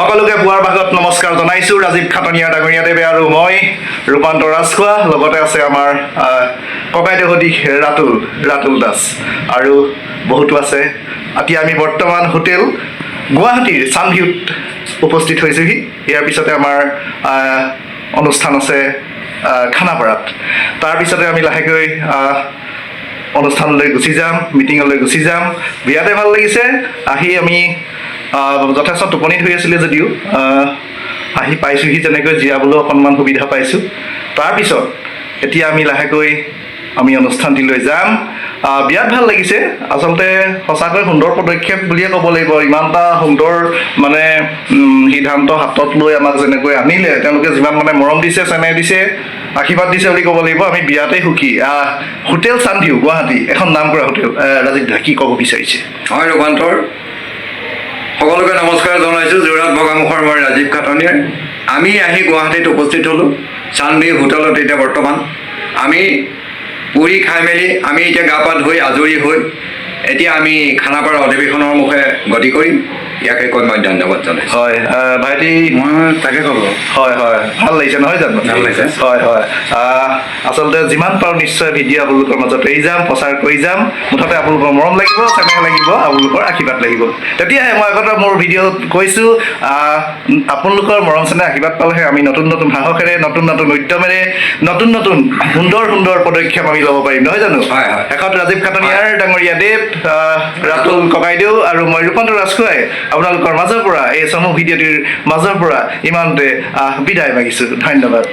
সকলোকে পুৱাৰ ভাগত নমস্কাৰ জনাইছোঁ। ৰাজীৱ খাটনিয়া ডাঙৰীয়া দেৱে আৰু মই ৰূপান্তৰ ৰাজখোৱা, লগতে আছে আমাৰ ককাইদেউহতি ৰাতুল দাস আৰু বহুতো আছে। এতিয়া আমি বৰ্তমান হোটেল গুৱাহাটীৰ চানভিউত উপস্থিত হৈছোঁহি। ইয়াৰ পিছতে আমাৰ অনুষ্ঠান আছে খানাপাৰাত। তাৰপিছতে আমি লাহেকৈ অনুষ্ঠানলৈ গুচি যাম, মিটিঙলৈ গুচি যাম। বিৰাটে ভাল লাগিছে আহি। আমি যথেষ্ট টোপনিত হৈ আছিলে যদিও আহি পাইছোঁহি, যেনেকৈ জিৰাবলৈ অকণমান সুবিধা পাইছোঁ। তাৰপিছত এতিয়া আমি লাহেকৈ অনুষ্ঠানটিলৈ যাম। বিৰাট ভাল লাগিছে আচলতে, সঁচাকৈ সুন্দৰ পদক্ষেপ বুলিয়ে ক'ব লাগিব। ইমান এটা সুন্দৰ সিদ্ধান্ত হাতত লৈ আমাক যেনেকৈ আনিলে, তেওঁলোকে যিমান মৰম দিছে, চেনেহ দিছে, আশীৰ্বাদ দিছে বুলি ক'ব লাগিব। আমি বিৰাটেই সুখী। হোটেল চানভিউ গুৱাহাটী এখন নাম কৰা হোটেল। ৰাজীৱ দা কি ক'ব বিচাৰিছে? হয় ৰূপান্তৰ, সকলোকে নমস্কাৰ জনাইছোঁ। যোৰহাট বগামুখৰ মই ৰাজীৱ খাটনিয়াৰ। আমি আহি গুৱাহাটীত উপস্থিত হ'লোঁ চানভিউ হোটেলত। এতিয়া বৰ্তমান আমি পুৰি খাই মেলি আমি এতিয়া গা পা ধুই আজৰি হৈ এতিয়া আমি খানাপাৰা অধিৱেশনৰ মুখে গতি কৰিম। ইয়াকে কৈ মই ধন্যবাদ জনাইছোঁ। হয় ভাইটি, মই তাকে ক'লোঁ। হয় ভাল লাগিছে নহয় জানো? ভাল লাগিছে। হয় আচলতে যিমান পাৰোঁ নিশ্চয় ভিডিঅ' আপোনালোকৰ মাজত এৰি যাম, প্ৰচাৰ কৰি যাম। মুঠতে আপোনালোকৰ মৰম লাগিব, চেনেহ লাগিব, আপোনালোকৰ আশীৰ্বাদ লাগিব। তেতিয়াহে মই আগতে মোৰ ভিডিঅ'ত কৈছোঁ, আপোনালোকৰ মৰম চেনেহ আশীৰ্বাদ পালেহে আমি নতুন সাহসেৰে, নতুন উদ্যমেৰে, নতুন সুন্দৰ পদক্ষেপ আমি ল'ব পাৰিম, নহয় জানো? হয় শেষত ৰাজীৱ খাটনিয়াৰ ডাঙৰীয়া দেৱ, ৰাতুল ককাইদেউ আৰু মই ৰূপান্তৰ ৰাজখোৱাই আপোনালোকৰ মাজৰ পৰা, এই চমু ভিডিঅ'টিৰ মাজৰ পৰা ইমানতে বিদায় মাগিছোঁ। ধন্যবাদ।